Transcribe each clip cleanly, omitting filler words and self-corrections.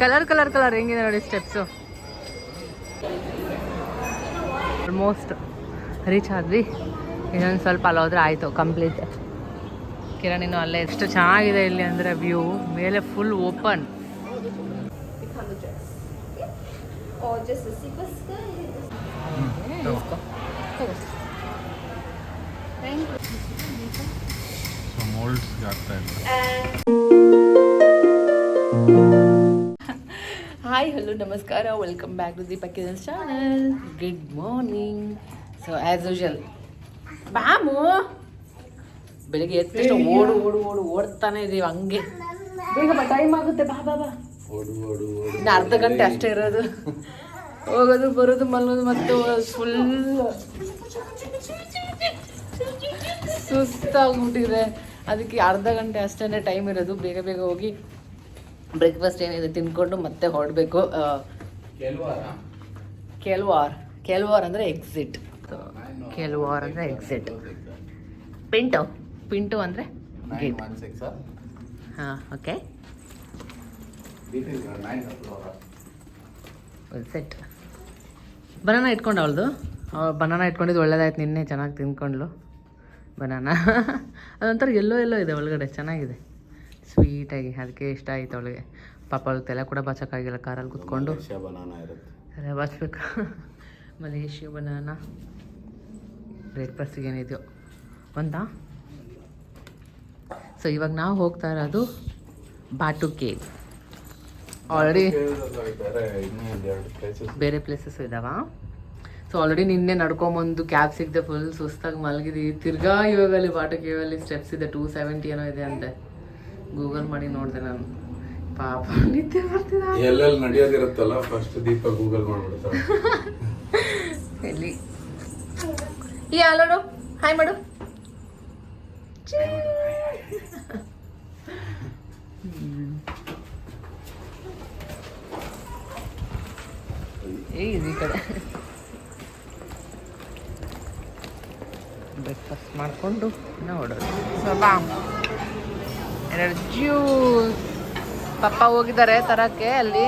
Colour colour colour ಹೆಂಗಿದೆ ನೋಡಿ steps. Almost reach ಆದ್ವಿ. ಇನ್ನೊಂದು ಸ್ವಲ್ಪ ಅಲ್ಲಿ ಹೋದ್ರೆ ಆಯಿತು ಕಂಪ್ಲೀಟ್. ಕಿರಣ್ ಇನ್ನು ಅಲ್ಲೇ. ಎಷ್ಟು ಚೆನ್ನಾಗಿದೆ ಇಲ್ಲಿ ಅಂದರೆ ವ್ಯೂ ಮೇಲೆ ಫುಲ್ ಓಪನ್. ಹಾಯ್ ಹಲೋ ನಮಸ್ಕಾರ, welcome back to Deepak Kiran channel. Good morning. So as usual ಬಾಮು ಬೆಳಿಗ್ಗೆ ಎದ್ದ ತಕ್ಷಣ ಓಡು ಓಡು ಓಡು ಓಡ್ತಾನೆ ಇದೀವಿ. ಹಂಗೆ ಬೇಗ ಬಾ, ಟೈಮ್ ಆಗುತ್ತೆ, ಬಾ ಬಾ ಬಾ. ಇನ್ನು ಅರ್ಧ ಗಂಟೆ ಅಷ್ಟೇ ಇರೋದು. ಹೋಗೋದು ಬರೋದು ಮಲಗೋದು ಮತ್ತೆ ಫುಲ್ ಸುಸ್ತಾಗ್ಬಿಟ್ಟಿದೆ. ಅದಕ್ಕೆ ಅರ್ಧ ಗಂಟೆ ಅಷ್ಟೇ ಟೈಮ್ ಇರೋದು. ಬೇಗ ಬೇಗ ಹೋಗಿ ಬ್ರೇಕ್ಫಾಸ್ಟ್ ಏನಿದೆ ತಿನ್ಕೊಂಡು ಮತ್ತೆ ಹೊರಡಬೇಕು. ಕೆಲ್ವಾರ್ ಅಂದರೆ ಎಕ್ಸಿಟ್. ಕೆಲ್ವಾರ್ ಅಂದರೆ ಎಕ್ಸಿಟ್. ಪಿಂಟು ಅಂದರೆ ಗೇಟ್. ಹಾಂ ಓಕೆ ಸೆಟ್. ಬನಾನ ಇಟ್ಕೊಂಡು ಅವಳದು ಬನಾನ ಇಟ್ಕೊಂಡಿದ್ದು ಒಳ್ಳೇದಾಯ್ತು. ನಿನ್ನೆ ಚೆನ್ನಾಗಿ ತಿನ್ಕೊಂಡ್ಲು ಬನಾನ. ಅದೊಂಥರ ಎಲ್ಲೋ ಇದೆ ಒಳಗಡೆ, ಚೆನ್ನಾಗಿದೆ ಸ್ವೀಟಾಗಿ. ಅದಕ್ಕೆ ಇಷ್ಟ ಆಯಿತು ಅವಳಿಗೆ. ಪಾಪ ಅವಳಿಗೆ ತಲೆ ಕೂಡ ಬಾಚೋಕ್ಕಾಗಿಲ್ಲ ಕಾರಲ್ಲಿ ಕೂತ್ಕೊಂಡು. ತಲೆ ಬಾಚ್ಬೇಕು. Malaysia banana. ಬ್ರೇಕ್ಫಾಸ್ಟಿಗೆ ಏನಿದೆಯೋ ಒಂದಾ. ಸೊ ಇವಾಗ ನಾವು ಹೋಗ್ತಾ ಇರೋದು ಬಾಟು ಕೇವ್. ಆಲ್ರೆಡಿ ಬೇರೆ ಪ್ಲೇಸಸ್ ಇದ್ದಾವ. ಸೊ ಆಲ್ರೆಡಿ ನಿನ್ನೆ ನಡ್ಕೊಂಬಂದು ಕ್ಯಾಬ್ ಸಿಗದೆ ಫುಲ್ ಸುಸ್ತಾಗಿ ಮಲಗಿದ್ದೀವಿ. ತಿರ್ಗಾ ಇವಾಗ ಅಲ್ಲಿ ಬಾಟು ಕೇವಲ್ಲಿ ಸ್ಟೆಪ್ಸ್ ಇದೆ, 270 ಏನೋ ಇದೆ ಅಂತೆ. ಗೂಗಲ್ ಮಾಡಿ ನೋಡಿದೆ ನಾನು. ಪಾಪ ನಿದ್ದೆ ಬರ್ತಿದೆ. ಎಲ್ಲೆಲ್ಲಿ ನಡೆಯೋದಿರುತ್ತಲ್ಲ ಫಸ್ಟ್ ದೀಪ ಗೂಗಲ್ ಮಾಡ್ಬಿಡ್ತಾರೆ. ಎಲ್ಲಿ ಈ ಅಲ್ಲೋಡು, ಹಾಯ್ ಮಾಡು. ಈ ಕಡೆ ಬ್ರೇಕ್ಫಾಸ್ಟ್ ಮಾಡಿಕೊಂಡು ನೋಡೋದು. ಬಾ, ಎರಡು ಜ್ಯೂಸ್. ಪಪ್ಪ ಹೋಗಿದ್ದಾರೆ ತರಕ್ಕೆ ಅಲ್ಲಿ.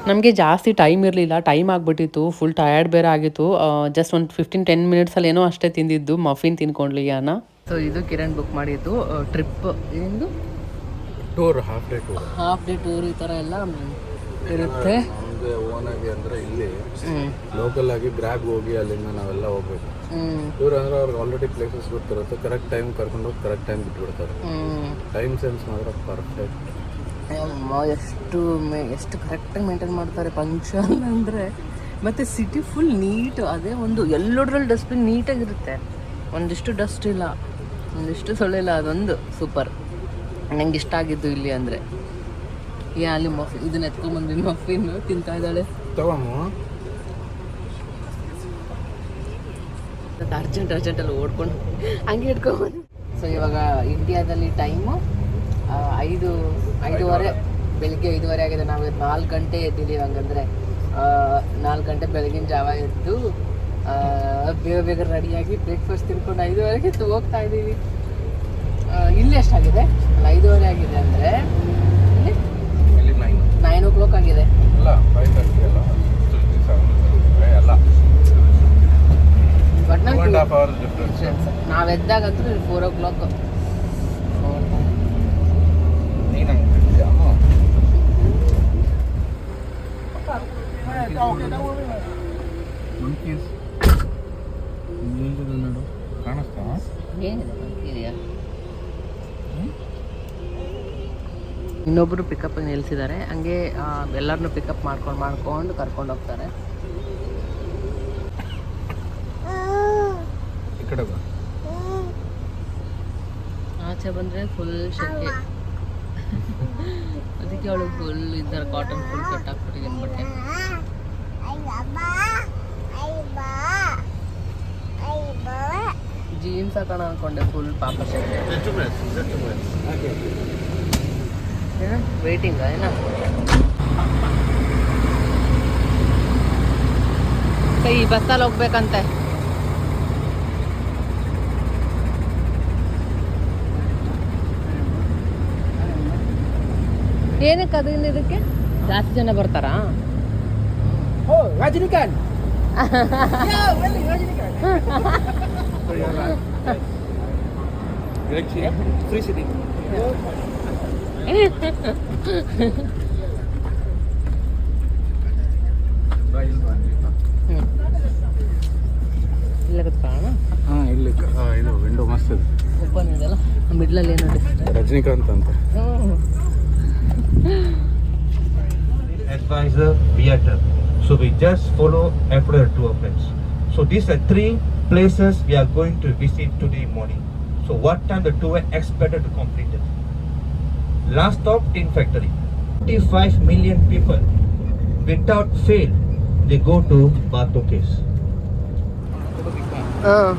ನಮಗೆ ಜಾಸ್ತಿ ಟೈಮ್ ಇರಲಿಲ್ಲ, ಟೈಮ್ ಆಗಿಬಿಟ್ಟಿತ್ತು. ಫುಲ್ ಟಯರ್ಡ್ ಬೇರೆ ಆಗಿತ್ತು. ಜಸ್ಟ್ ಒಂದು 15-10 ಮಿನಿಟ್ಸಲ್ಲಿ ಏನೋ ಅಷ್ಟೇ ತಿಂದಿದ್ದು. ಮಫಿನ್ ತಿನ್ಕೊಂಡ್ಲಿ ಯಾನ. ಸೊ ಇದು ಕಿರಣ್ ಬುಕ್ ಮಾಡಿದ್ದು ಟ್ರಿಪ್. ಎಂದು ಟೂರ್ ಹಾಫ್ ಡೇ ಟೂರ್ ಈ ಥರ ಎಲ್ಲ ಇರುತ್ತೆ. ಓನಾಗಿ ಅಂದರೆ ಇಲ್ಲಿ ಲೋಕಲ್ ಆಗಿ ಗ್ರ್ಯಾಬ್ ಹೋಗಿ ಅಲ್ಲಿಂದ ನಾವೆಲ್ಲ ಹೋಗ್ಬೇಕು. ಟೂರ್ ಅಂದರೆ ಅವ್ರಿಗೆ ಆಲ್ರೆಡಿ ಪ್ಲೇಸಸ್ ಗೊತ್ತಿರುತ್ತೆ. ಕರೆಕ್ಟ್ ಟೈಮ್ ಕರ್ಕೊಂಡು ಹೋಗಿ ಕರೆಕ್ಟ್ ಟೈಮ್ ಬಿಟ್ಬಿಡ್ತಾರೆ. ಟೈಮ್ ಸೆನ್ಸ್ ಮಾತ್ರ ಪರ್ಫೆಕ್ಟ್. ಎಷ್ಟು ಕರೆಕ್ಟಾಗಿ ಮೇಂಟೈನ್ ಮಾಡ್ತಾರೆ. ಪಂಕ್ಚುವಲ್ ಅಂದರೆ. ಮತ್ತು ಸಿಟಿ ಫುಲ್ ನೀಟು. ಅದೇ ಒಂದು ಎಲ್ಲೋದ್ರಲ್ಲಿ ಡಸ್ಟ್ಬಿನ್ ನೀಟಾಗಿರುತ್ತೆ. ಒಂದಿಷ್ಟು ಡಸ್ಟ್ ಇಲ್ಲ, ಒಂದಿಷ್ಟು ಸೊಳ್ಳೆ ಇಲ್ಲ. ಅದೊಂದು ಸೂಪರ್. ನಂಗೆ ಇಷ್ಟ ಆಗಿದ್ದು ಇಲ್ಲಿ ಅಂದರೆ. ಅಲ್ಲಿ ಮಫಿನ್ ಇದನ್ನ ಎತ್ಕೊಂಡ್ಬಂದ್ವಿ. ಮಫಿನ್ ತಿಂತಾ ಇದ್ದಾಳೆ. ಅರ್ಜೆಂಟಲ್ಲಿ ಓಡ್ಕೊಂಡು ಹಂಗೆ ಇಟ್ಕೊಂಡ್ಬಂದು. ಸೊ ಇವಾಗ ಇಂಡಿಯಾದಲ್ಲಿ ಟೈಮು 5:30 ಬೆಳಿಗ್ಗೆ 5:30 ಆಗಿದೆ. ನಾವು 4 ಗಂಟೆ ಎದ್ದಿದ್ದೀವಿ. ಹಂಗಂದರೆ 4 ಗಂಟೆ ಬೆಳಗಿನ ಜಾವ ಎದ್ದು ಬೇಗ ರೆಡಿಯಾಗಿ ಬ್ರೇಕ್ಫಾಸ್ಟ್ ತಿನ್ಕೊಂಡು 5:30ಗೆ ಹೋಗ್ತಾ ಇದ್ದೀವಿ. ಇಲ್ಲಿ ಎಷ್ಟಾಗಿದೆ? 5:30 ಆಗಿದೆ ಅಂದರೆ ಇಲ್ಲಿ 9 o'clock ಆಗಿದೆ. ಬಟ್ ನಾವು ಎದ್ದಾಗಂತೂ 4 o'clock. ಇನ್ನೊಬ್ಬರು ಪಿಕಪ್ ನಿಲ್ಲಿಸಿದ್ದಾರೆ. ಹಂಗೆ ಎಲ್ಲರನ್ನೂ ಪಿಕಪ್ ಮಾಡ್ಕೊಂಡು ಕರ್ಕೊಂಡು ಹೋಗ್ತಾರೆ. ಆಚೆ ಬಂದರೆ ಫುಲ್ ಶೆಕೆ. ಅದಕ್ಕೆ ಅವಳು ಫುಲ್ ಇದ್ದಾರೆ ಕಾಟನ್ ಫುಲ್ ಸೆಟ್ ಹಾಕ್ಬಿಟ್ಟಿದ್ದೀನಿ ಬಟ್ಟೆ. ಜೀನ್ಸ್ ಹಾಕೋಣ ಅಂದ್ಕೊಂಡೆ. ಫುಲ್ ಪಾಪ ಶೆಕೆ. ವೇಟಿಂಗ್ ಏನ? ಈ ಬಸ್ಸಲ್ಲಿ ಹೋಗ್ಬೇಕಂತೆ. ಏನಕ್ಕೆ ಅದರಿಂದ ಇದಕ್ಕೆ ಜಾಸ್ತಿ ಜನ ಬರ್ತಾರಾ? Oh, Rajinikanth. Yeah, really, Rajinikanth. Free sitting. ಇಲ್ಲ ಕೂತ್ಕೊಳ್ಳೋಣ. ಹಾಂ ಇಲ್ಲಿ ಇದು ವಿಂಡೋ ಮಸ್ತ್ ಇದೆ. ಓಪನ್ ಇದೆಲ್ಲ ಮಿಡ್ಲಲ್ಲಿ ಏನು ರಜನಿಕಾಂತ್ ಅಂತ. Advisor theater. So we just follow after tour plans. So these are 3 places we are going to visit today morning. So what time the tour expected to complete it? Last stop Tin Factory. 45 million people without fail they go to Bato Caves. ಹಾಂ.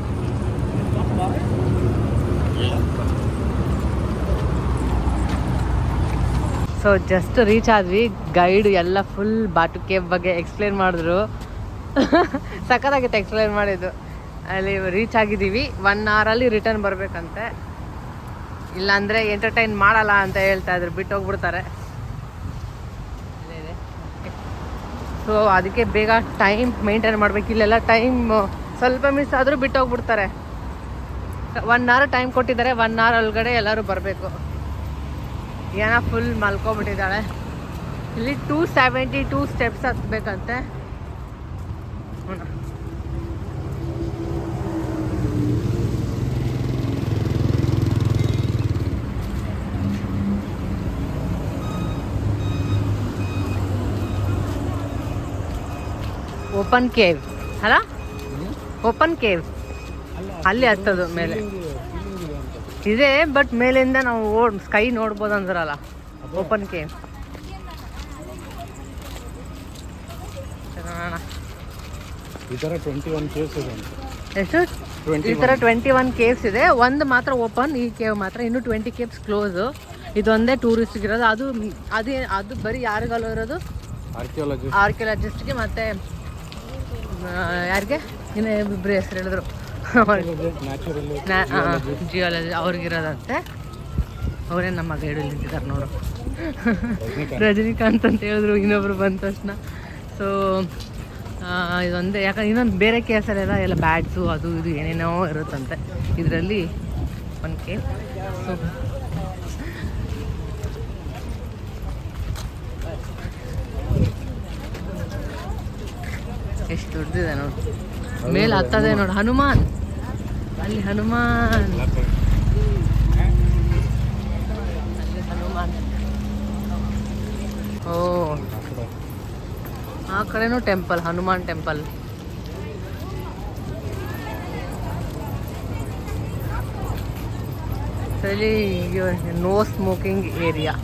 So just reach ಆದ್ವಿ. Guide ಎಲ್ಲ full ಬಾಟು cave ಬಗ್ಗೆ explain ಮಾಡಿದ್ರು. ಸಖತ್ತಾಗಿತ್ತು explain ಮಾಡಿದ್ದು. ಅಲ್ಲಿ reach ಆಗಿದ್ದೀವಿ. 1 ಅವರಲ್ಲಿ return ಬರಬೇಕಂತೆ, ಇಲ್ಲಾಂದರೆ ಎಂಟರ್ಟೈನ್ ಮಾಡಲ್ಲ ಅಂತ ಹೇಳ್ತಾ ಇದ್ರು, ಬಿಟ್ಟು ಹೋಗ್ಬಿಡ್ತಾರೆ. ಸೊ ಅದಕ್ಕೆ ಬೇಗ ಟೈಮ್ ಮೇಂಟೈನ್ ಮಾಡಬೇಕು. ಇಲ್ಲೆಲ್ಲ ಟೈಮ್ ಸ್ವಲ್ಪ ಮಿಸ್ ಆದರೂ ಬಿಟ್ಟು ಹೋಗ್ಬಿಡ್ತಾರೆ. 1 ಅವರ್ ಟೈಮ್ ಕೊಟ್ಟಿದ್ದಾರೆ. 1 ಅವರ್ ಒಳಗಡೆ ಎಲ್ಲರೂ ಬರಬೇಕು. ಏನೋ ಫುಲ್ ಮಲ್ಕೊಬಿಟ್ಟಿದ್ದಾಳೆ. ಇಲ್ಲಿ 272 ಸ್ಟೆಪ್ಸ್ ಹತ್ಬೇಕಂತೆ. ಓಪನ್ ಕೇವ್ ಅಲ್ಲ, ಓಪನ್ ಕೇವ್ ಅಲ್ಲಿ ಹತ್ತದು ಮೇಲೆ ಇದೆ. ಬಟ್ ಮೇಲಿಂದ ನಾವು ಸ್ಕೈ ನೋಡ್ಬೋದು ಅಂದ್ರಲ್ಲ, ಓಪನ್ ಕೇವ್. ಈ ಥರ 21 ಕೇವ್ಸ್ ಇದೆ ಅಂತ. ಎಷ್ಟು? ಈ ಥರ 21 ಕೇವ್ಸ್ ಇದೆ. ಒಂದು ಮಾತ್ರ ಓಪನ್, ಈ ಕೇವ್ ಮಾತ್ರ. ಇನ್ನು 20 ಕೇವ್ಸ್ ಕ್ಲೋಸು. ಇದೊಂದೇ ಟೂರಿಸ್ಟ್ಗೆ ಇರೋದು. ಅದು ಬರೀ ಯಾರಿಗಲ್ಲ ಇರೋದು, ಆರ್ಕಿಯಾಲಜಿಸ್ಟ್ಗೆ ಮತ್ತು ಯಾರಿಗೆ ಇನ್ನು ಇಬ್ಬರು ಹೆಸರು ಹೇಳಿದ್ರು, ಜಿಯಾಲಜಿ ಅವ್ರಿಗಿರೋದಂತೆ. ಅವರೇ ನಮ್ಮ ಗೈಡಲ್ಲಿ ನಿಂತಿದ್ದಾರೆ ನೋಡು. ರಜನಿಕಾಂತ್ ಅಂತ ಹೇಳಿದ್ರು ಇನ್ನೊಬ್ರು ಬಂದ ತಕ್ಷಣ. ಸೊ ಇದೊಂದೇ. ಯಾಕಂದ್ರೆ ಇನ್ನೊಂದು ಬೇರೆ ಕೇಸಲ್ಲೆಲ್ಲ ಎಲ್ಲ ಬ್ಯಾಡ್ಸು ಅದು ಇದು ಏನೇನೋ ಇರುತ್ತಂತೆ. ಇದರಲ್ಲಿ ಒಂದು ಕೇಸ್. ಸೊ ಎಷ್ಟು ದೊಡ್ಡದಿದೆ ನೋಡು. ಮೇಲೆ ಹತ್ತದೆ ನೋಡು. ಹನುಮಾನ್, ಅಲ್ಲಿ ಹನುಮಾನ್, ಅಲ್ಲಿ ಹನುಮಾನ್. ಓ ಆ ಕಡೆನೂ ಟೆಂಪಲ್, ಹನುಮಾನ್ ಟೆಂಪಲ್. ಇಲ್ಲಿ ನೋ ಸ್ಮೋಕಿಂಗ್ ಏರಿಯಾ.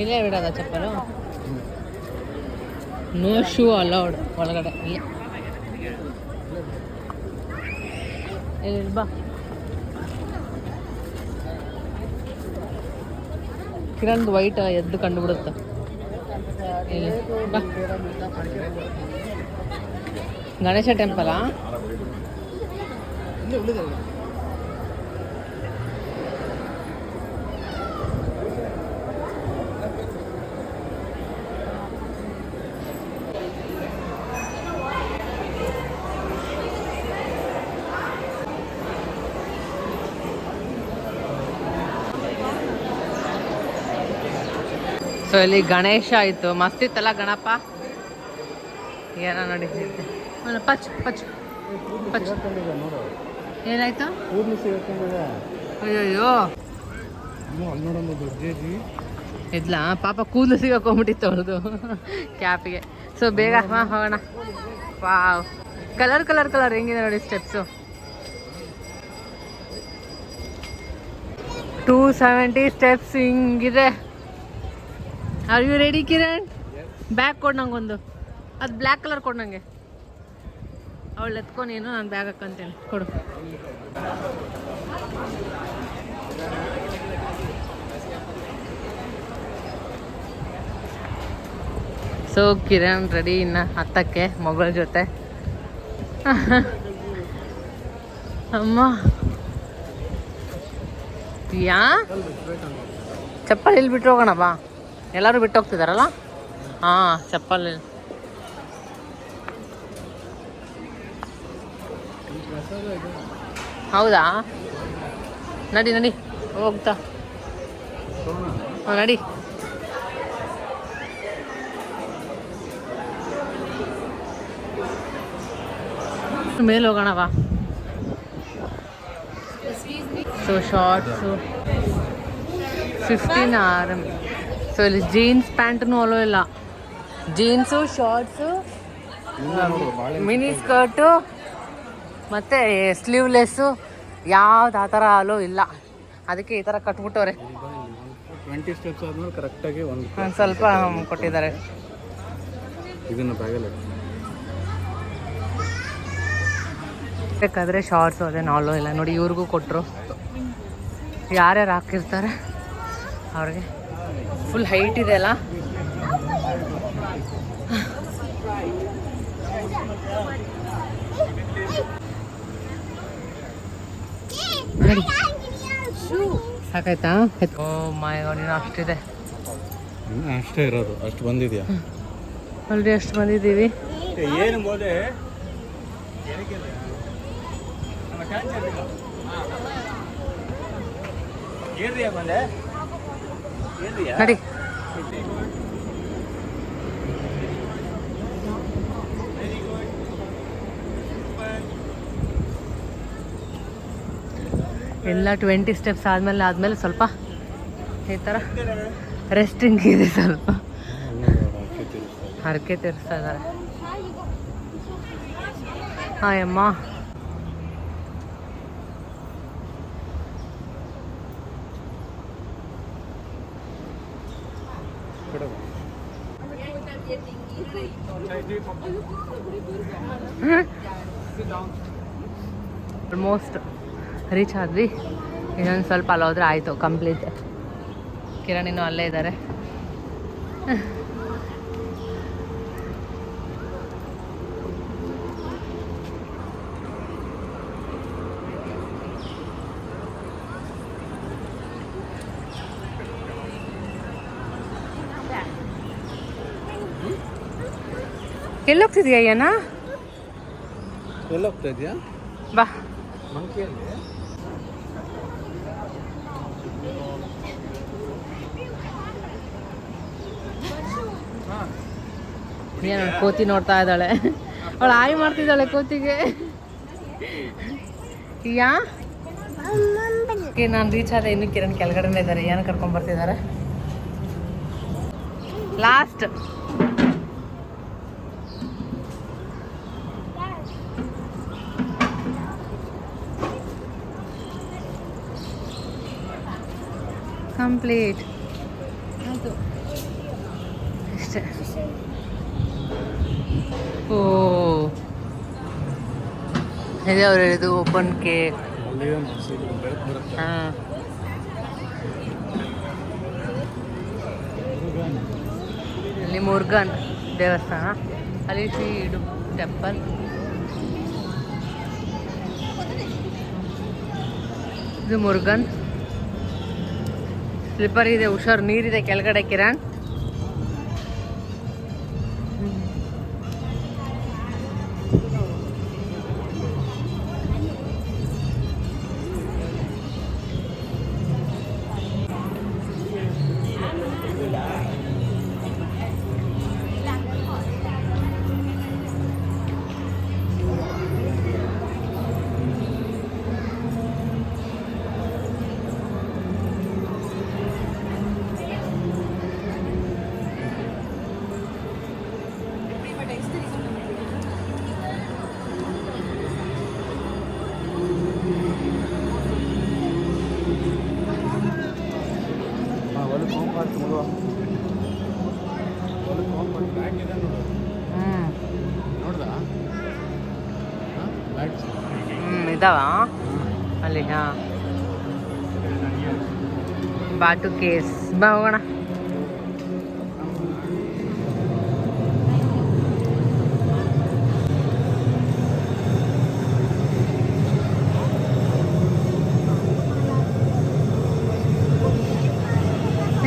ಇಲ್ಲೇ ಬಿಡೋದ ಚಪ್ಪಲು? ನೋ ಶೂ ಅಲೌಡ್ ಒಳಗಡೆ. ಇಲ್ಲ ಬಾ. ಕಿರಣ್ ವೈಟ್ ಎದ್ದು ಕಂಡುಬಿಡುತ್ತ. ಬಾ. ಗಣೇಶ ಟೆಂಪಲಾ? ಸೊ ಇಲ್ಲಿ ಗಣೇಶ ಆಯಿತು. ಮಸ್ತಿತ್ತಲ್ಲ ಗಣಪ? ಏನೋ ನಡೀತಿದ್ದೆ. ಪಚ್ ಪಚ್ ಪಚ್. ಏನಾಯ್ತು? ಅಯ್ಯಯ್ಯೋ ಇದ್ಲಾ ಪಾಪ, ಕೂದಲು ಸಿಗಾಕೊಂಬಿಟ್ಟಿತ್ತು ಅವ್ರದ್ದು ಕ್ಯಾಪಿಗೆ. ಸೊ ಬೇಗ ಹೋಗೋಣ. ವಾವ್, ಕಲರ್ ಕಲರ್ ಕಲರ್ ಹೆಂಗಿದೆ ನೋಡಿ ಸ್ಟೆಪ್ಸು. 270 ಸ್ಟೆಪ್ಸ್ ಹಿಂಗಿದೆ. Are you ready Kiran? Bag ಕೊಡು ನಂಗೊಂದು. ಅದು ಬ್ಲ್ಯಾಕ್ ಕಲರ್ ಕೊಡು ನನಗೆ. ಅವಳು ಎತ್ಕೊ ನೀನು, ನಾನು ಬ್ಯಾಗ್ ಹಾಕ್ಕಂತೀನಿ. ಕೊಡು. ಸೊ ಕಿರಣ್ ರೆಡಿ ಇನ್ನು ಹತ್ತಕ್ಕೆ ಮಗಳ ಜೊತೆ. ಅಮ್ಮ ಯಾ ಚಪ್ಪಲ್ ಇಲ್ಲಿ ಬಿಟ್ಟು ಹೋಗೋಣ ಬಾ. ಎಲ್ಲರೂ ಬಿಟ್ಟು ಹೋಗ್ತಿದಾರಲ್ಲ. ಹಾಂ ಚಪ್ಪಲ್ ಹೌದಾ? ನಡಿ ನಡಿ ಹೋಗ್ತಾ. ಹಾಂ ನಡಿ. ಮೇಲೆ ಹೋಗೋಣ ಬಾ. So shorts 15 RM. ಸೊ ಇಲ್ಲಿ ಜೀನ್ಸ್ ಪ್ಯಾಂಟ್ನು ಅಲೋ ಇಲ್ಲ. ಜೀನ್ಸು, ಶಾರ್ಟ್ಸು, ಮಿನಿ ಸ್ಕರ್ಟು ಮತ್ತು ಸ್ಲೀವ್ಲೆಸ್ಸು ಯಾವ್ದು ಆ ಥರ ಅಲೋ ಇಲ್ಲ. ಅದಕ್ಕೆ ಈ ಥರ ಕಟ್ಬಿಟ್ಟವ್ರೆ. 20 ಸ್ಟೆಪ್ಸ್ ಆದ್ಮೇಲೆ ಕರೆಕ್ಟಾಗಿ ಒಂದು ಸ್ವಲ್ಪ ಕೊಟ್ಟಿದ್ದಾರೆ. ಇದನ್ನು ಬ್ಯಾಗಲ್ಲಿ ಬೇಕಾದರೆ ಶಾರ್ಟ್ಸು ಅದೇ ನಾಲೋ ಇಲ್ಲ ನೋಡಿ. ಇವ್ರಿಗೂ ಕೊಟ್ಟರು. ಯಾರ್ಯಾರು ಹಾಕಿರ್ತಾರೆ ಅವ್ರಿಗೆ. ಫುಲ್ ಹೈಟ್ ಇದೆ ಅಲ್ಲ. ಸಾಕಾಯ್ತಾ? ಓ ಮೈ ಗಾಡ್, ಇನ್ನು ಅಷ್ಟಿದೆ. ಅಷ್ಟೇ ಇರೋದು. ಅಷ್ಟು ಬಂದಿದೆಯಾ? ಆಲ್ರೆಡಿ ಅಷ್ಟು ಬಂದಿದ್ದೀವಿ. ಏನು ಬೋದೆ ನಡಿ. ಎಲ್ಲ 20 ಸ್ಟೆಪ್ಸ್ ಆದಮೇಲೆ ಸ್ವಲ್ಪ ಈ ಥರ ರೆಸ್ಟಿಂಗ್ ಇದೆ. ಸ್ವಲ್ಪ ಹರಕೆ ತೀರಿಸ್ತಾ ಇದ್ದಾರೆ. ಹಾಯ್ ಅಮ್ಮ. ಆಲ್ಮೋಸ್ಟ್ ರೀಚ್ ಆದ್ವಿ. ಇನ್ನೊಂದು ಸ್ವಲ್ಪ ಅಲ್ಲಿ ಹೋದ್ರೆ ಆಯಿತು, ಕಂಪ್ಲೀಟ್. ಕಿರಣ್ ಇನ್ನೂ ಅಲ್ಲೇ ಇದ್ದಾರೆ. ಎಲ್ಲೋಗ್ತಿದ್ಯಾ ಅಯ್ಯನ? ಎಲ್ಲೋಗ್ತಾ ಇದೆಯಾ? ಬಾ. ಮಂಕಿಯಲ್ಲಿ ಏನು ಕೋತಿ ನೋಡ್ತಾ ಇದ್ದಾಳೆ. ಅವಳು ಆಯಿ ಮಾಡ್ತಿದ್ದಾಳೆ ಕೋತಿಗೆ. ಯಾ ನಾನು ರೀಚ್ ಆದ. ಇನ್ನು ಕಿರಣ್ ಕೆಳಗಡೆನೇ ಇದ್ದಾರೆ. ಏನು ಕರ್ಕೊಂಡ್ ಬರ್ತಿದ್ದಾರೆ. ಲಾಸ್ಟ್ ಕಂಪ್ಲೀಟ್ ಅಷ್ಟೇ. ಓ ಇದೆ ಅವ್ರು ಹೇಳಿದ್ದು ಓಪನ್ ಕೇಕ್. ಹಾಂ ಇಲ್ಲಿ ಮುರುಗನ್ ದೇವಸ್ಥಾನ, ಅಲ್ಲಿ ಶ್ರೀ ಟೆಂಪಲ್. ಇದು ಮುರುಗನ್. ಸ್ಲಿಪ್ಪರ್ ಇದೆ, ಹುಷಾರು. ನೀರಿದೆ ಕೆಳಗಡೆ ಕಿರಣ್. ಇದ್ದಾವ ಅಲ್ಲಿ? ಹಾಂ, ಬಾಟು ಕೇಸ್. ಬಾ ಹೋಗೋಣ.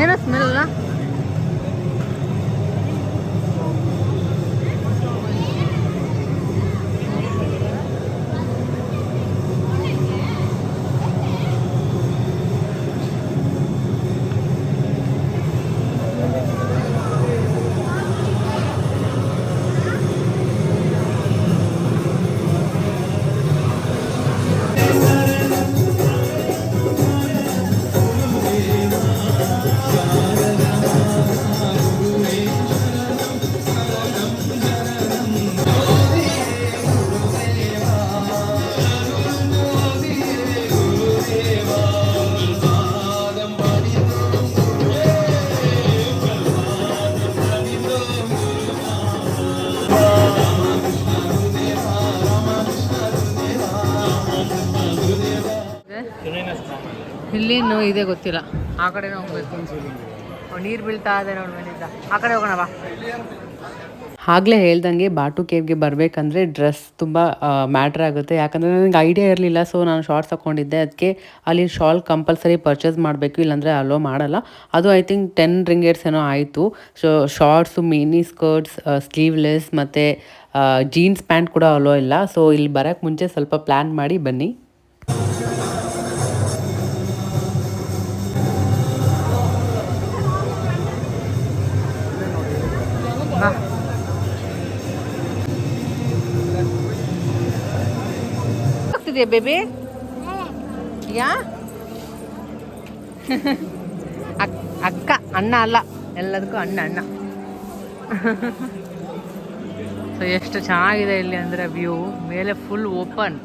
ಏನೋ ಸ್ಮೆಲ್ ಅಲ್ಲ? ಇಲ್ಲಿನ್ನು ಇದೆ ಗೊತ್ತಿಲ್ಲ. ಆ ಕಡೆ ಹೋಗ್ಬೇಕು. ನೀರು ಬೀಳ್ತಾ ಇದೆ ನೋಡಿ ಮೇಲಿಂದ. ಆ ಕಡೆ ಹೋಗೋಣ ಬಾ. ಆಗಲೇ ಹೇಳ್ದಂಗೆ ಬಾಟು ಕೇವ್ಗೆ ಬರಬೇಕಂದ್ರೆ ಡ್ರೆಸ್ ತುಂಬ ಮ್ಯಾಟ್ರ್ ಆಗುತ್ತೆ. ಯಾಕಂದರೆ ನನಗೆ ಐಡಿಯಾ ಇರಲಿಲ್ಲ. ಸೊ ನಾನು ಶಾರ್ಟ್ಸ್ ಹಾಕ್ಕೊಂಡಿದ್ದೆ. ಅದಕ್ಕೆ ಅಲ್ಲಿ ಶಾಲ್ ಕಂಪಲ್ಸರಿ ಪರ್ಚೇಸ್ ಮಾಡಬೇಕು, ಇಲ್ಲಾಂದರೆ ಅಲೋ ಮಾಡಲ್ಲ. ಅದು ಐ ಥಿಂಕ್ 10 ರಿಂಗೇಟ್ಸ್ ಏನೋ ಆಯಿತು. So shorts, mini skirts, sleeveless ಮತ್ತು ಜೀನ್ಸ್ ಪ್ಯಾಂಟ್ ಕೂಡ ಅಲೋ ಇಲ್ಲ. ಸೊ ಇಲ್ಲಿ ಬರೋಕ್ಕೆ ಮುಂಚೆ ಸ್ವಲ್ಪ ಪ್ಲ್ಯಾನ್ ಮಾಡಿ ಬನ್ನಿ. ಬೇಬಿ ಯಾ ಅಕ್ಕ, ಅಣ್ಣ ಅಲ್ಲ, ಎಲ್ಲದಕ್ಕೂ ಅಣ್ಣ ಅಣ್ಣ. ಸೊ ಎಷ್ಟು ಚೆನ್ನಾಗಿದೆ ಇಲ್ಲಿ ಅಂದರೆ ವ್ಯೂ. ಮೇಲೆ ಫುಲ್ ಓಪನ್.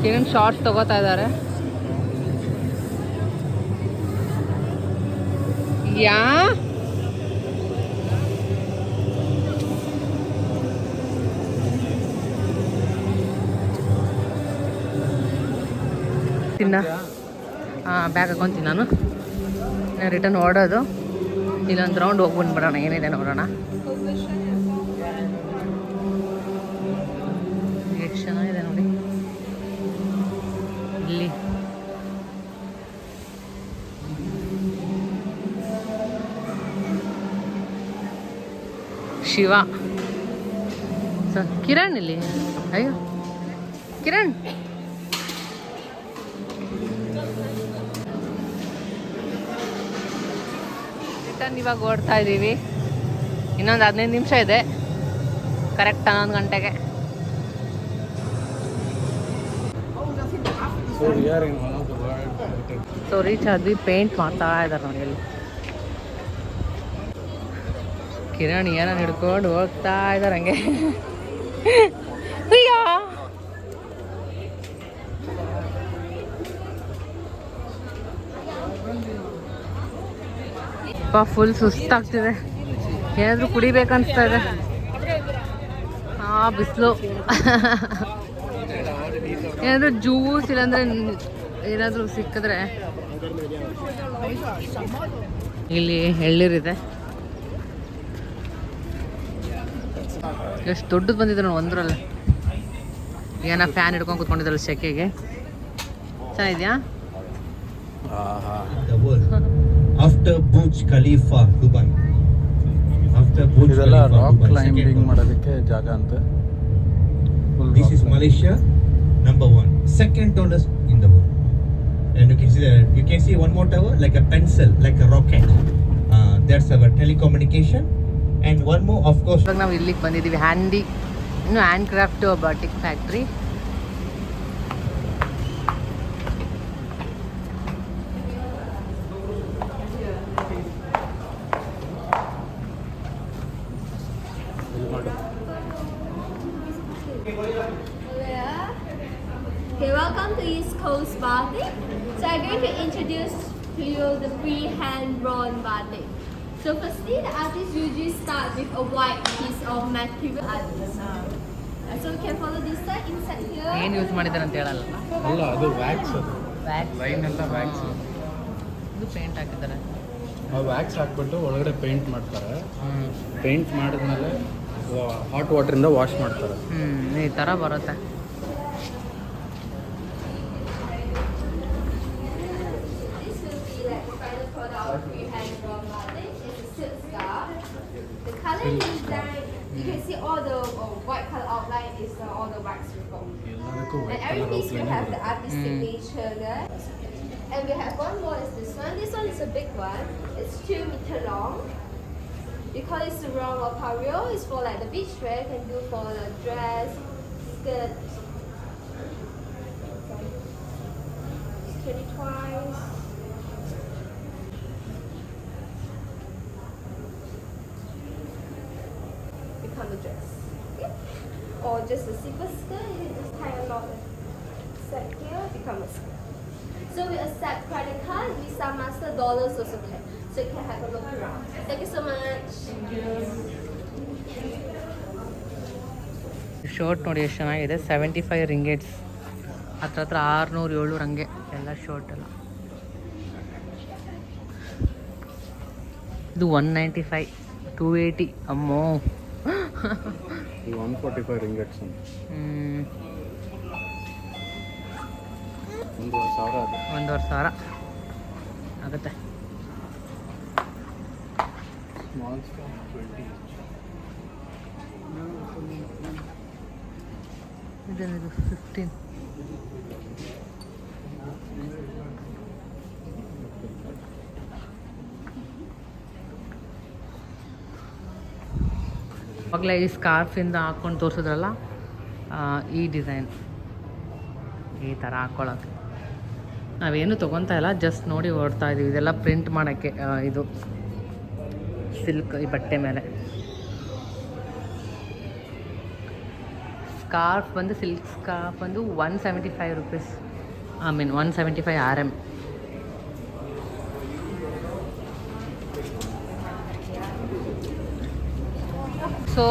ಕಿರಣ್ ಶಾರ್ಟ್ಸ್ ತಗೋತಾ ಇದ್ದಾರೆ. ಯಾ ತಿನ್ನ ಬ್ಯಾಗ್ ಹಾಕೊಂತೀನಿ ನಾನು. ರಿಟರ್ನ್ ಓಡೋದು. ಇಲ್ಲೊಂದು ರೌಂಡ್ ಹೋಗಿ ಬಂದ್ಬಿಡೋಣ, ಏನಿದೆ ನೋಡೋಣ. ಎಷ್ಟು ಚೆನ್ನಾಗಿದೆ ನೋಡಿ ಇಲ್ಲಿ. ಶಿವ. ಕಿರಣ್ ಇಲ್ಲಿ. ಅಯ್ಯೋ ಕಿರಣ್, ರಿಟರ್ನ್ ಇವಾಗ ಓಡ್ತಾ ಇದ್ದೀವಿ. ಇನ್ನೊಂದು 15 ನಿಮಿಷ ಇದೆ, ಕರೆಕ್ಟ್ 11 ಗಂಟೆಗೆ. ಸೊ ರೀಚ್ ಆದ್ವಿ. ಪೇಂಟ್ ಮಾಡ್ತಾ ಇದ್ದಾರೆ ನೋಡಿ ಅಲ್ಲಿ. ಕಿರಣ್ ಏನೋ ಹಿಡ್ಕೊಂಡು ಹೋಗ್ತಾ ಇದ್ದಾರೆ ಹಂಗೆ. ಅಯ್ಯೋ ಫುಲ್ ಸುಸ್ತಾಗ್ತಿದೆ. ಏನಾದರೂ ಕುಡಿಬೇಕನ್ಸ್ತಾ ಇದೆ. ಬಿಸಿಲು. ಏನಾದರೂ ಜ್ಯೂಸ್ ಇಲ್ಲಾಂದರೆ ಏನಾದರೂ ಸಿಕ್ಕಿದ್ರೆ. ಇಲ್ಲಿ ಎಳ್ಳೀರಿದೆ. ಎಷ್ಟು ದೊಡ್ಡದು ಬಂದಿದೆ ನೋಡಿ ಒಂದರಲ್ಲಿ. ಏನೋ ಫ್ಯಾನ್ ಹಿಡ್ಕೊಂಡು ಕೂತ್ಕೊಂಡಿದ್ದಲ್ಲ ಸೆಕೆಗೆ. ಚೆನ್ನಾಗಿದ್ಯಾ? After Burj Khalifa, Dubai. After Burj ಇದೆಲ್ಲ Khalifa, rock Dubai, climbing second one. ಮಾಡೋದಕ್ಕೆ ಜಾಗ ಅಂತ. This is Malaysia, number 1. Second tallest in the world. And you can see one more tower like a pencil, like a rocket. That's our telecommunication. And one more, of course. ಇವಾಗ ನಾವು ಇಲ್ಲಿಗೆ ಬಂದಿದ್ದೀವಿ. Hand craft batik factory. Okay, welcome to East Coast Batik. So I'm going to introduce to the freehand drawn batik. So firstly, the artist usually start with a white piece of material. So we can follow this side inside here. ಏನು use ಮಾಡಿದ್ದಾರೆ ಅಂತ ಹೇಳಲ್ಲ. ಅಲ್ಲ ಅದು wax ಅದು wax line ಎಲ್ಲ wax ಇದು paint ಹಾಕಿದ್ದಾರೆ. ಆ ವ್ಯಾಕ್ಸ್ ಹಾಕ್ಬಿಟ್ಟು ಒಳಗಡೆ ಪೇಂಟ್ ಮಾಡ್ತಾರೆ. ಪೇಂಟ್ ಮಾಡಿದ್ಮೇಲೆ ಹಾಟ್ ವಾಟರಿಂದ ವಾಶ್ ಮಾಡ್ತಾರೆ. ಈ ಥರ ಬರುತ್ತೆ. This will be like the final product of freehand drawn batik. It's a silk scarf. The color design, you can see all the white color outline is all the wax reform. ಎಲ್ಲದಕ್ಕೂ And white every colour piece will outline have the artist signature there. And we have one more is this one. This one is a big one. It's 2 meter long. Because it's wrong of pareo, it's for like the beach wear. You can do for the dress, skirt. 20 twice. Become a dress. Okay? Or just a simple skirt, you can just tie a knot and set here, become a skirt. So we accept credit card, Visa, Master, dollars also can. So you can have a look around. Thank you so much. Shirt ನೋಡಿ ಎಷ್ಟು ಚೆನ್ನಾಗಿದೆ. 75 ರಿಂಗೇಟ್ಸ್, ಹತ್ರ 600-700 ಹಂಗೆ ಎಲ್ಲ shirt ಎಲ್ಲ. ಇದು 195, 280. ಅಮ್ಮೋ. ಈ 145 ringgits ಅಂತ 1,500 ಅದು. 1,500 ಆಗುತ್ತೆ. Small stock 20. ಇದೇನಿದು 15. ಅವಾಗಲೇ ಈ ಸ್ಕಾರ್ಫಿಂದ ಹಾಕ್ಕೊಂಡು ತೋರಿಸಿದ್ರಲ್ಲ, ಈ ಡಿಸೈನ್ ಈ ಥರ ಹಾಕ್ಕೊಳ್ಳೋಕ್ಕೆ ನಾವೇನು ತೊಗೊತಾ ಇಲ್ಲ, ಜಸ್ಟ್ ನೋಡಿ ಓಡ್ತಾ ಇದ್ದೀವಿ. ಇದೆಲ್ಲ ಪ್ರಿಂಟ್ ಮಾಡೋಕ್ಕೆ ಇದು ಸಿಲ್ಕ್ ಈ ಬಟ್ಟೆ ಮೇಲೆ. ಸ್ಕಾರ್ಫ್ ಬಂದು ಸಿಲ್ಕ್ ಸ್ಕಾರ್ಫ್ ಬಂದು 175 ರುಪೀಸ್. 175 RM. ಸೊ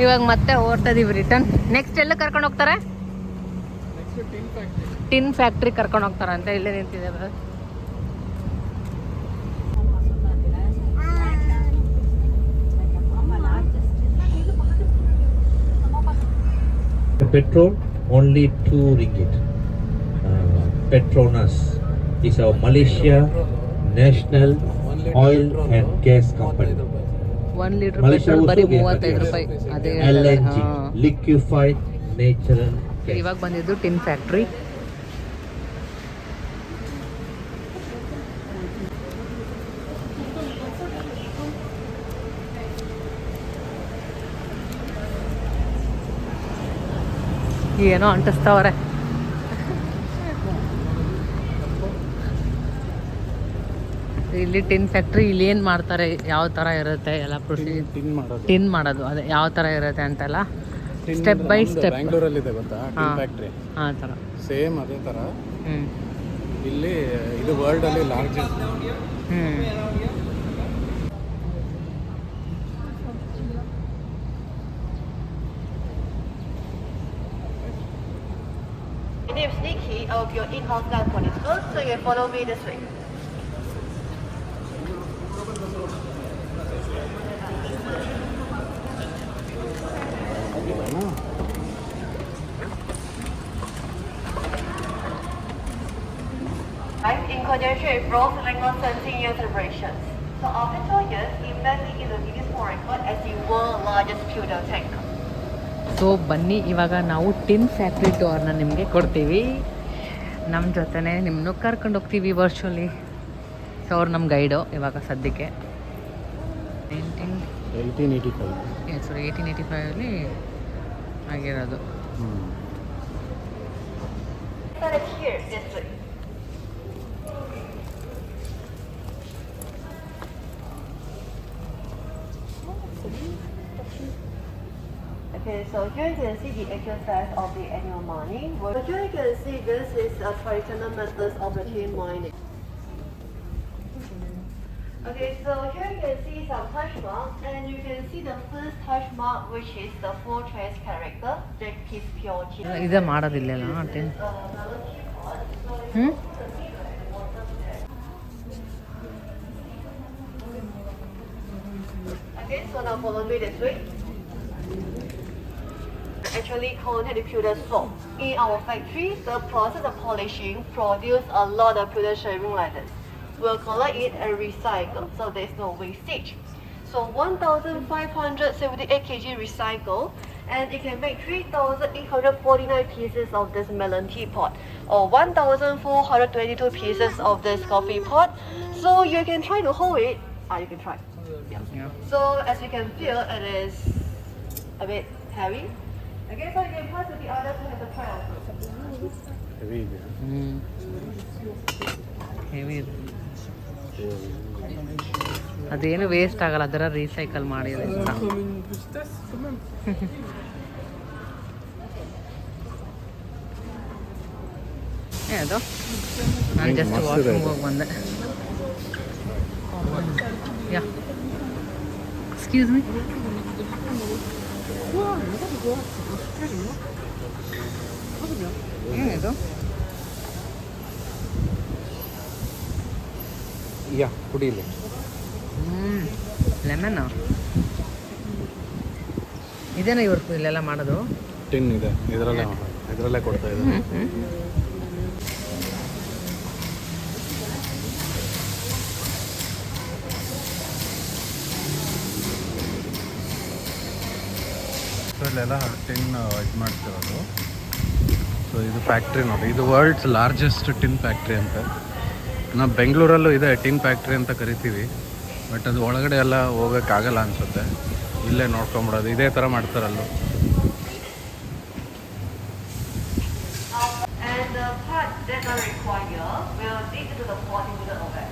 ಇವಾಗ ಮತ್ತೆ ಓಡ್ತಾ ಇದೀವಿ ರಿಟರ್ನ್. ನೆಕ್ಸ್ಟ್ ಎಲ್ಲ ಕರ್ಕೊಂಡು ಹೋಗ್ತಾರೆ? ಟಿನ್ ಫ್ಯಾಕ್ಟ್ರಿ ಕರ್ಕೊಂಡು ಹೋಗ್ತಾರೆ ಅಂತ ಇಲ್ಲೇ ನಿಂತಿದೆ. Petrol only 2 ringgit. Petronas is our Malaysia national oil and gas company. 1 litre Malaysia petrol ಬರೀ also 35 ರೂಪಾಯಿ. ಅದೇ LNG, liquefied natural gas. ಇವಾಗ ಬಂದಿದ್ದು ಟಿನ್ ಫ್ಯಾಕ್ಟ್ರಿ. ಏನೋ ಅಂಟಿಸ್ತಾವ್ರೆ. ಇಲ್ಲಿ ಟಿನ್ ಫ್ಯಾಕ್ಟ್ರಿ, ಇಲ್ಲಿ ಏನು ಮಾಡ್ತಾರೆ, ಯಾವ ಥರ ಇರುತ್ತೆ ಎಲ್ಲ ಪ್ರೊಸೀಜರ್, ಟಿನ್ ಮಾಡೋದು ಅದೇ ಯಾವ ಥರ ಇರುತ್ತೆ ಅಂತೆಲ್ಲ ಸ್ಟೆಪ್ ಬೈ ಸ್ಟೆಪ್. ಬ್ಯಾಂಗ್ಳೂರಲ್ಲಿದೆ ಗೊತ್ತಾ ಟಿನ್ ಫ್ಯಾಕ್ಟ್ರಿ? ಆ ಥರ ಸೇಮ್ ಅದೇ ಥರ. ಇಲ್ಲಿ ಇದು ವರ್ಲ್ಡಲ್ಲಿ largest. My name is Nikki. I'll be your in-house guide for this book, so you can follow me this way. Right, in conjunction with Rose Langon 17-year celebrations. So after 2 years, Imagine is the Guinness World Record as the world's largest fuel tank. So ಬನ್ನಿ, ಇವಾಗ ನಾವು tin factory ಟೂರ್ನ ನಿಮಗೆ ಕೊಡ್ತೀವಿ. ನಮ್ಮ ಜೊತೆನೇ ನಿಮ್ಮನ್ನು ಕರ್ಕೊಂಡು ಹೋಗ್ತೀವಿ ವರ್ಚುವಲಿ. ಸೊ ಅವ್ರು ನಮ್ಮ ಗೈಡು ಇವಾಗ ಸದ್ಯಕ್ಕೆ. 1885 ಆಗಿರೋದು. Started here this way. Okay, so here you can see the actual size of the annual mining. But here you can see this is a traditional methods of the tin mining. Okay, so here you can see some touch mark, and you can see the first touch mark, which is the 4 trace character, that is pure chip. ಇದೇ ಮಾಡೋದಿಲ್ಲ ten Okay, so now follow me this way. Actually coated with pewter soap. In our factory, the process of polishing produce a lot of pewter shaving like this. We'll collect it and recycle, so there's no wastage. So 1,578 kg recycle, and it can make 3,849 pieces of this melon teapot, or 1,422 pieces of this coffee pot. So you can try to hold it. You can try. Yeah. So as you can feel, it is a bit heavy. Okay, so you can pass to the other to have the try also. Heavy ಇದೆ. Heavy ಅದೇನು waste ಆಗಲ್ಲ, ಅದರ recycle ಮಾಡಿರೋದ್ರಿಂದ. ಅದು ನಾನು just washroom ಹೋಗಿ ಬಂದೆ. ಯಾ excuse me. ಏನಿದು? ಯಾ ಕುಡಿಲಿ. ಲೆಮನ್ ಇದೇನಾ ಇವ್ರು ಇಲ್ಲೆಲ್ಲ ಮಾಡೋದು? ಟಿನ್ ಇದೆ, ಇದರಲ್ಲೇ ಕೊಡ್ತಾ ಇದ್ದಾರೆ. ಸೊ ಇಲ್ಲೆಲ್ಲ ಟಿನ್ ಇದು ಮಾಡ್ತಿರೋದು. ಸೊ ಇದು ಫ್ಯಾಕ್ಟ್ರಿ ನೋಡಿ, ಇದು ವರ್ಲ್ಡ್ಸ್ ಲಾರ್ಜೆಸ್ಟ್ ಟಿನ್ ಫ್ಯಾಕ್ಟ್ರಿ ಅಂತ. ನಾವು ಬೆಂಗಳೂರಲ್ಲೂ ಇದೆ ಟಿನ್ ಫ್ಯಾಕ್ಟ್ರಿ ಅಂತ ಕರಿತೀವಿ, ಬಟ್ ಅದು ಒಳಗಡೆ ಎಲ್ಲ ಹೋಗೋಕ್ಕಾಗಲ್ಲ ಅನಿಸುತ್ತೆ. ಇಲ್ಲೇ ನೋಡ್ಕೊಂಬಿಡೋದು, ಇದೇ ಥರ ಮಾಡ್ತಾರಲ್ಲೂ. And the part that are required will dig into the pot into the oven.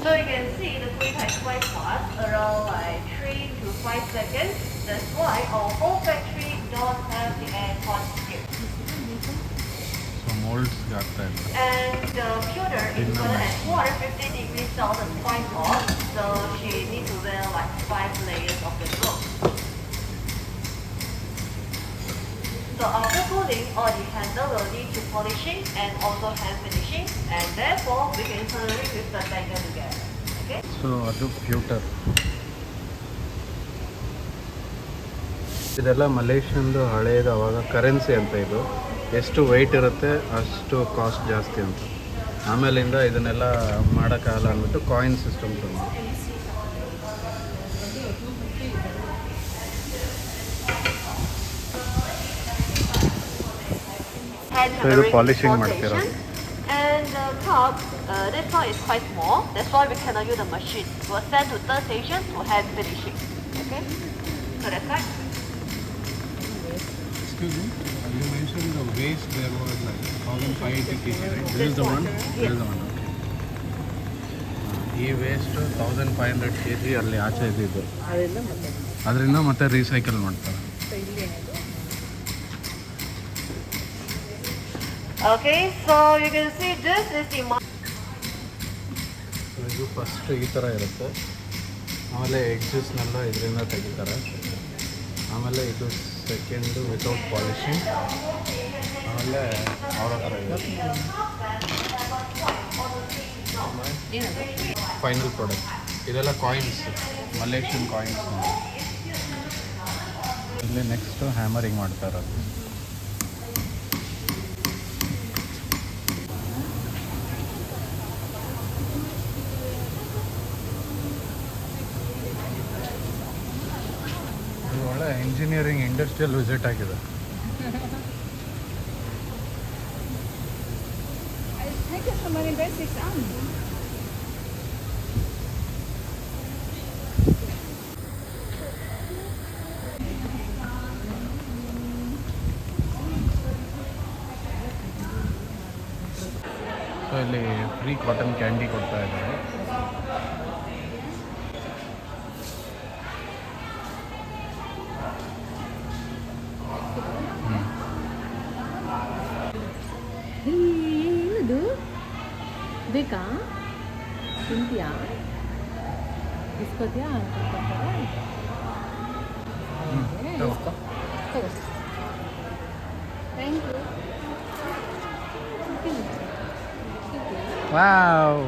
So you can see the quick is quite fast, around like 3 to 5 seconds. That's why our whole factory don't have the aircon here. So ಮೋಲ್ಡ್ಸ್ಗೆ ಆಗ್ತಾ ಇಲ್ಲ. And the pewter is put at 450 degrees Celsius quite hot, so she needs to wear like 5 layers of the glove. So after cooling, all the handle will need to polishing and also hand finishing, and therefore we can thoroughly with the bagel together. Okay? So ಅದು ಫ್ಯೂಟರ್. ಇದೆಲ್ಲ ಮಲೇಷಿಯನ್ದು ಹಳೇದು, ಅವಾಗ currency ಅಂತ. ಇದು ಎಷ್ಟು weight ಇರುತ್ತೆ ಅಷ್ಟು cost ಜಾಸ್ತಿ ಅಂತ. ಆಮೇಲಿಂದ ಇದನ್ನೆಲ್ಲ ಮಾಡೋಕ್ಕಾಗಲ್ಲ ಅಂದ್ಬಿಟ್ಟು ಕಾಯಿನ್ ಸಿಸ್ಟಮ್ ತಂದು. So ಇದು ಪಾಲಿಶಿಂಗ್ ಮಾಡ್ತಿರೋದು. And the cup, this one is quite small. That's why we cannot use the machine. We'll send to third station to hand finishing. Okay? So that's right. Excuse me, you mentioned the waste there was like 1,580 kg, right? This is the one? This is the one. ಈ waste 1,500 kg ಅಲ್ಲಿ ಆಚೆ ಇದ್ದಿದ್ದು, ಅದರಿಂದ ಮತ್ತೆ recycle ಮಾಡ್ತಾರೆ. Okay, so you can see this is the ಇದು first ಈ ಥರ ಇರುತ್ತೆ, ಆಮೇಲೆ ಎಗ್ಜಿಸ್ನೆಲ್ಲ ಇದರಿಂದ ತೆಗಿತಾರೆ. ಆಮೇಲೆ ಇದು ಸೆಕೆಂಡು ವಿತೌಟ್ ಪಾಲಿಶಿಂಗ್, ಆಮೇಲೆ ಅವರ ಥರ ಇದೆ ಫೈನಲ್ ಪ್ರಾಡಕ್ಟ್. ಇದೆಲ್ಲ ಕಾಯಿನ್ಸ್, ಮಲೇಷಿಯನ್ ಕಾಯಿನ್ಸ್. ಇಲ್ಲಿ ನೆಕ್ಸ್ಟು ಹ್ಯಾಮರಿಂಗ್ ಮಾಡ್ತಾ ಇರೋದು. ಇದು ಒಳ್ಳೆ ಇಂಜಿನಿಯರಿಂಗ್ ಇಂಡಸ್ಟ್ರಿಯಲ್ ವಿಸಿಟ್ ಆಗಿದೆ. ಸೊ ಇಲ್ಲಿ ಫ್ರೀ ಕಾಟನ್ ಕ್ಯಾಂಡಿ ಕೊಡ್ತಾ ಇದ್ದಾರೆ. ಬೇಕಾ ತಿಂತೀಯಾ ಇಸ್ಕೋತೀಯಾ ಥ್ಯಾಂಕ್ ಯು ವಾವ್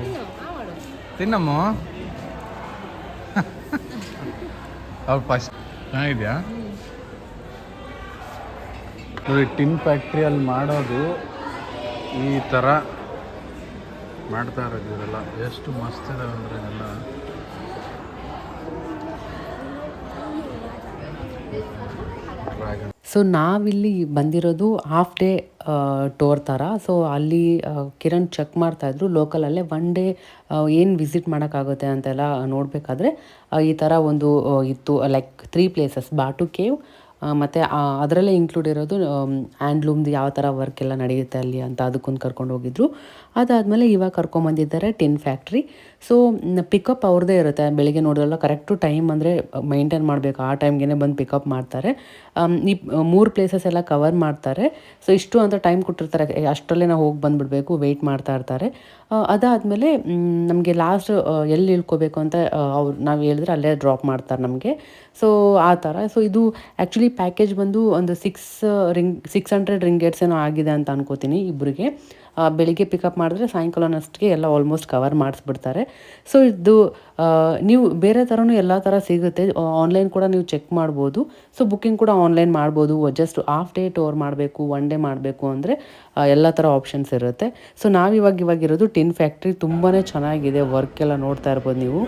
ತಿನ್ನಮ್ಮ ಅವ್ರು ಫಸ್ಟ್ ಚೆನ್ನಾಗಿದೆಯಾ ನೋಡಿ ಟಿನ್ ಫ್ಯಾಕ್ಟ್ರಿಯಲ್ಲಿ ಮಾಡೋದು ಈ ಥರ ಮಾಡ್ತಾ ಇರೋದು ಇವರೆಲ್ಲ ಎಷ್ಟು ಮಸ್ತ್ ಇದಾವೆ ಅಂದರೆ ಎಲ್ಲ ಡ್ರ್ಯಾಗನ್. ಸೊ ನಾವಿಲ್ಲಿ ಬಂದಿರೋದು ಹಾಫ್ ಡೇ ಟೂರ್ ಥರ. ಸೊ ಅಲ್ಲಿ ಕಿರಣ್ ಚೆಕ್ ಮಾಡ್ತಾಯಿದ್ರು ಲೋಕಲಲ್ಲೇ ಒನ್ ಡೇ ಏನು ವಿಸಿಟ್ ಮಾಡೋಕ್ಕಾಗುತ್ತೆ ಅಂತೆಲ್ಲ ನೋಡಬೇಕಾದ್ರೆ ಈ ಥರ ಒಂದು ಇತ್ತು ಲೈಕ್ 3 ಪ್ಲೇಸಸ್ ಬಾಟು ಕೇವ್ ಮತ್ತು ಅದರಲ್ಲೇ ಇನ್ಕ್ಲೂಡ್ ಇರೋದು ಹ್ಯಾಂಡ್ಲೂಮ್ದು ಯಾವ ಥರ ವರ್ಕ್ ಎಲ್ಲ ನಡೆಯುತ್ತೆ ಅಲ್ಲಿ ಅಂತ ಅದಕ್ಕೊಂದು ಕರ್ಕೊಂಡು ಹೋಗಿದ್ರು. ಅದಾದಮೇಲೆ ಇವಾಗ ಕರ್ಕೊಂಬಂದಿದ್ದಾರೆ ಟಿನ್ ಫ್ಯಾಕ್ಟ್ರಿ. ಸೊ ಪಿಕಪ್ ಅವ್ರದ್ದೇ ಇರುತ್ತೆ. ಬೆಳಿಗ್ಗೆ ನೋಡಿದ್ರಲ್ಲ ಕರೆಕ್ಟು ಟೈಮ್ ಅಂದರೆ ಮೈಂಟೈನ್ ಮಾಡಬೇಕು, ಆ ಟೈಮ್ಗೆ ಬಂದು ಪಿಕಪ್ ಮಾಡ್ತಾರೆ. ಈ 3 ಪ್ಲೇಸಸ್ ಎಲ್ಲ ಕವರ್ ಮಾಡ್ತಾರೆ. ಸೊ ಇಷ್ಟು ಅಂತ ಟೈಮ್ ಕೊಟ್ಟಿರ್ತಾರೆ, ಅಷ್ಟರಲ್ಲೇ ನಾವು ಹೋಗಿ ಬಂದುಬಿಡಬೇಕು, ವೆಯ್ಟ್ ಮಾಡ್ತಾ ಇರ್ತಾರೆ. ಅದಾದಮೇಲೆ ನಮಗೆ ಲಾಸ್ಟ್ ಎಲ್ಲಿ ಇಳ್ಕೋಬೇಕು ಅಂತ ನಾವು ಹೇಳಿದ್ರೆ ಅಲ್ಲೇ ಡ್ರಾಪ್ ಮಾಡ್ತಾರೆ ನಮಗೆ. ಸೊ ಆ ಥರ. ಸೊ ಇದು ಆ್ಯಕ್ಚುಲಿ ಪ್ಯಾಕೇಜ್ ಬಂದು ಒಂದು 600 ರಿಂಗೇಟ್ಸ್ ಏನೋ ಆಗಿದೆ ಅಂತ ಅನ್ಕೋತೀನಿ ಇಬ್ಬರಿಗೆ. ಬೆಳಿಗ್ಗೆ ಪಿಕಪ್ ಮಾಡಿದ್ರೆ ಸಾಯಂಕಾಲನಷ್ಟಿಗೆ ಎಲ್ಲ ಆಲ್ಮೋಸ್ಟ್ ಕವರ್ ಮಾಡಿಸ್ಬಿಡ್ತಾರೆ. ಸೊ ಇದು ನೀವು ಬೇರೆ ಥರನೂ ಎಲ್ಲ ಥರ ಸಿಗುತ್ತೆ. ಆನ್ಲೈನ್ ಕೂಡ ನೀವು ಚೆಕ್ ಮಾಡ್ಬೋದು. ಸೊ ಬುಕ್ಕಿಂಗ್ ಕೂಡ ಆನ್ಲೈನ್ ಮಾಡ್ಬೋದು. ಜಸ್ಟ್ ಹಾಫ್ ಡೇ ಟೂರ್ ಮಾಡಬೇಕು, ಒನ್ ಡೇ ಮಾಡಬೇಕು ಅಂದರೆ ಎಲ್ಲ ಥರ ಆಪ್ಷನ್ಸ್ ಇರುತ್ತೆ. ಸೊ ಇವಾಗಿರೋದು ಟಿನ್ ಫ್ಯಾಕ್ಟ್ರಿ. ತುಂಬಾ ಚೆನ್ನಾಗಿದೆ, ವರ್ಕ್ ಎಲ್ಲ ನೋಡ್ತಾ ಇರ್ಬೋದು ನೀವು.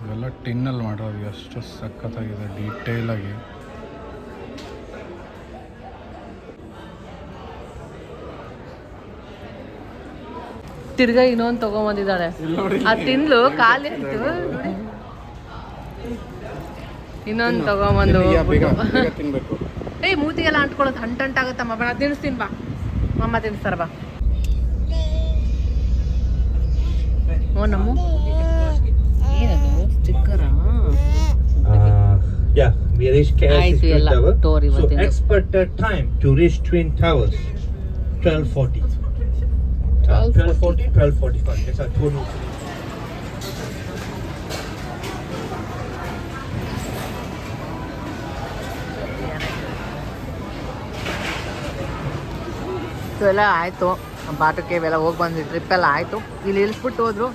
ಇವೆಲ್ಲ ಟಿನ್ನಲ್ಲಿ ಮಾಡೋದು ಎಷ್ಟು ಸಖತ್ತಾಗಿದೆ ಡೀಟೇಲಾಗಿ. ತಿರ್ಗಾ ಇನ್ನೊಂದು ತೊಗೊಂಬಂದಿದ್ದಾಳೆ. ಆ ತಿನ್ಲು ಖಾಲಿ ಆಯ್ತು, ಇನ್ನೊಂದು ತೊಗೊಂಬಂದು ತಿನ್ಬೇಕು. ಏಯ್ ಮೂತಿಗೆಲ್ಲ ಅಂಟ್ಕೊಳ್ಳೋದು ಅಂಟಾಗುತ್ತಮ್ಮ. ಬೇಡ ತಿನ್ನಿಸ್ತೀನಿ ಬಾ, ಅಮ್ಮ ತಿನ್ನಿಸ್ತಾರ ಬಾ. ಓ ನಮ್ಮ ಏನದು ಸ್ಟಿಕ್ಕರಾ? Yeah, we reached KS ಆಯ್ತು Twin ಎಲ್ಲ Tower. ಟೋರ್ So ಇವತ್ತಿನ. expected time to reach Twin Towers 12:40. 12:40, 12:45. Yes, I told you. So ಎಲ್ಲ ಆಯಿತು, ಬಾಟಕ್ಕೆ ಇವೆಲ್ಲ ಹೋಗಿ ಬಂದ್ವಿ, ಟ್ರಿಪ್ ಎಲ್ಲ ಆಯಿತು. ಇಲ್ಲಿ ಇಳಿಸ್ಬಿಟ್ಟು ಹೋದ್ರು.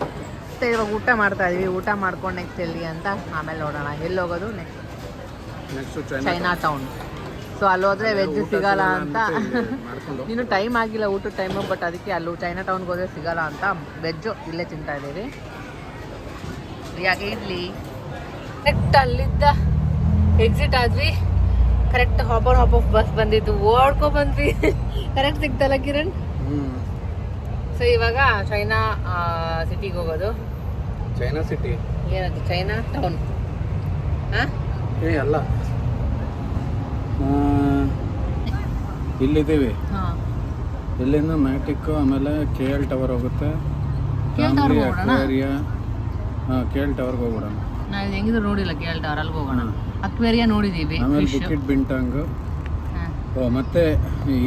ಮತ್ತು ಇವಾಗ ಊಟ ಮಾಡ್ತಾ ಇದೀವಿ. ಊಟ ಮಾಡ್ಕೊಂಡು ನೆಕ್ಸ್ಟ್ ಎಲ್ಲಿ ಅಂತ ಆಮೇಲೆ ನೋಡೋಣ. ಎಲ್ಲಿ ಹೋಗೋದು ನೆಕ್ಸ್ಟ್ ಚೈನಾ ಟೌನ್. ಸೊ ಅಲ್ಲಿ ಹೋದ್ರೆ ವೆಜ್ ಸಿಗಲ್ಲ ಅಂತ ಇನ್ನು ಟೈಮ್ ಆಗಿಲ್ಲ ಊಟದ ಟೈಮು, ಬಟ್ ಅದಕ್ಕೆ ಅಲ್ಲಿ ಚೈನಾ ಟೌನ್ಗೆ ಹೋದ್ರೆ ಸಿಗಲ್ಲ ಅಂತ ವೆಜ್ಜು ಇಲ್ಲೇ ತಿಂತಾ ಇದ್ದೀವಿ. ಯಾಕೆ ಇಡ್ಲಿ ಕರೆಕ್ಟ್ ಅಲ್ಲಿದ್ದ ಎಕ್ಸಿಟ್ ಆದ್ವಿ. ಕರೆಕ್ಟ್ ಹಾಪ್ ಆಫ್ ಬಸ್ ಬಂದಿದ್ದು, ಓಡ್ಕೊ ಬಂದ್ವಿ. ಕರೆಕ್ಟ್ ಸಿಗ್ತಲ್ಲ ಕಿರಣ್? ಸೊ ಇವಾಗ ಚೈನಾ ಸಿಟಿಗೆ ಹೋಗೋದು. ಚೈನಾ ಸಿಟಿ ಏನದು ಚೈನಾ ಟೌನ್? ಅಲ್ಲ, ಇಲ್ಲಿದ್ದೀವಿ. ಇಲ್ಲಿಂದ ಮ್ಯಾಟಿಕ್, ಆಮೇಲೆ KL ಟವರ್ ಹೋಗುತ್ತೆ. KL ಟವರ್ಗೆ ಹೋಗೋಣ. KL ಟವರ್ಗೆ ಹೋಗೋಣ. ನಾವು ಹೆಂಗಿದ್ರು ನೋಡಿಲ್ಲ KL ಟವರ್, ಅಲ್ಲಿಗೆ ಹೋಗೋಣ. ಅಕ್ವೇರಿಯಾ ನೋಡಿದ್ದೀವಿ. ಆಮೇಲೆ ಬುಕಿಟ್ ಬಿಂಟಾಂಗ್. ಮತ್ತೆ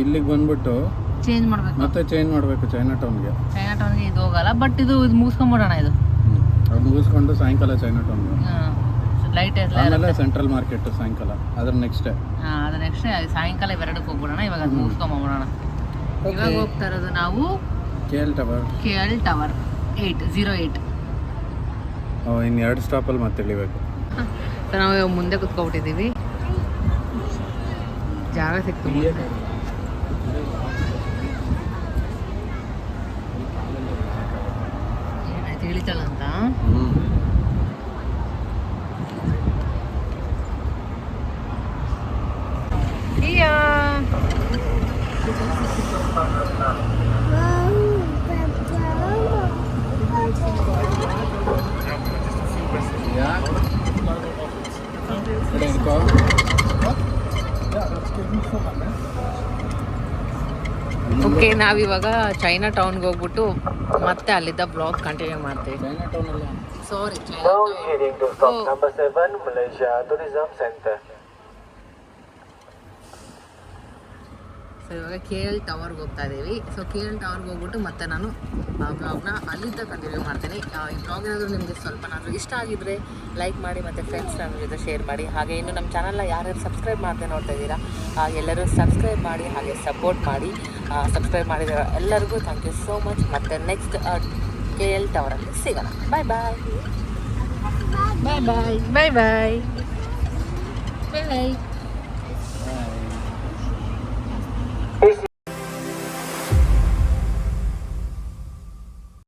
ಇಲ್ಲಿಗೆ ಬಂದ್ಬಿಟ್ಟು ಚೇಂಜ್ ಮಾಡಬೇಕು, ಮತ್ತೆ ಚೇಂಜ್ ಮಾಡಬೇಕು ಚೈನಾ ಟೌನ್ಗೆ. ಚೈನಾ ಟೌನ್ಗೆ ಇದು ಹೋಗಲ್ಲ, ಬಟ್ ಇದು ಮುಗಿಸ್ಕೊಂಬಿಡೋಣ. ಇದು ಅದು ಮುಗಿಸ್ಕೊಂಡು ಸಾಯಂಕಾಲ ಚೈನಾ ಟೌನ್ಗೆ, ಲೈಟ್ ಆಮೇಲೆ ಸೆಂಟ್ರಲ್ ಮಾರ್ಕೆಟ್ ಸಾಯಂಕಾಲ. ಅದ್ರ ನೆಕ್ಸ್ಟ್ ಅದು ನೆಕ್ಸ್ಟ್ ಸಾಯಂಕಾಲ ಇವೆರಡಕ್ಕೆ ಹೋಗ್ಬಿಡೋಣ. ಇವಾಗ ಅದು ಮುಗಿಸ್ಕೊಂಬೋಣ. ಇವಾಗ ಹೋಗ್ತಾ ಇರೋದು ನಾವು KL ಟವರ್ 808. ಇನ್ನು 2 ಸ್ಟಾಪಲ್ಲಿ ಮತ್ತೆ ಇಳಿಬೇಕು. ಸೊ ನಾವು ಇವಾಗ ಮುಂದೆ ಕುತ್ಕೊಬಿಟ್ಟಿದ್ದೀವಿ. ಜಾಗ ಸಿಕ್ತು. ಏನಾಯ್ತು ಇಳಿತಾಳಂತ? ಓಕೆ, ನಾವಿವಾಗ ಚೈನಾ ಟೌನ್ಗೆ ಹೋಗ್ಬಿಟ್ಟು ಮತ್ತೆ ಅಲ್ಲಿದ್ದ ಬ್ಲಾಗ್ ಕಂಟಿನ್ಯೂ ಮಾಡ್ತೀವಿ. ಚೈನಾ ಟೌನ್ ಅಲ್ಲ, ಸಾರಿ. Now heading to stop number 7, Malaysia Tourism Center. So ಇವಾಗ KL ಟವರ್ಗೆ ಹೋಗ್ತಾ ಇದ್ದೀವಿ. ಸೊ KL ಟವರ್ಗೆ ಹೋಗ್ಬಿಟ್ಟು ಮತ್ತೆ ನಾನು ಬ್ಲಾಗ್ನ ಅಲ್ಲಿಂದ ಕಂಟಿನ್ಯೂ ಮಾಡ್ತೀನಿ. ಈ ಬ್ಲಾಗ್ ಏನಾದರೂ ನಿಮಗೆ ಸ್ವಲ್ಪನಾದರೂ ಇಷ್ಟ ಆಗಿದ್ದರೆ ಲೈಕ್ ಮಾಡಿ ಮತ್ತು ಫ್ರೆಂಡ್ಸ್ ನನ್ನ ಜೊತೆ ಶೇರ್ ಮಾಡಿ. ಹಾಗೆ ಇನ್ನು ನಮ್ಮ ಚಾನಲ್ನ ಯಾರ್ಯಾರು ಸಬ್ಸ್ಕ್ರೈಬ್ ಮಾಡದೆ ನೋಡ್ತಾ ಇದ್ದೀರಾ ಎಲ್ಲರೂ ಸಬ್ಸ್ಕ್ರೈಬ್ ಮಾಡಿ, ಹಾಗೆ ಸಪೋರ್ಟ್ ಮಾಡಿ. ಸಬ್ಸ್ಕ್ರೈಬ್ ಮಾಡಿದ ಎಲ್ಲರಿಗೂ ಥ್ಯಾಂಕ್ ಯು ಸೋ ಮಚ್. ಮತ್ತು ನೆಕ್ಸ್ಟ್ KL ಟವರಲ್ಲಿ ಸಿಗೋಣ. ಬಾಯ್ ಬಾಯ್ ಬಾಯ್ ಬಾಯ್ ಬಾಯ್ ಬಾಯ್ ಬಾಯ್.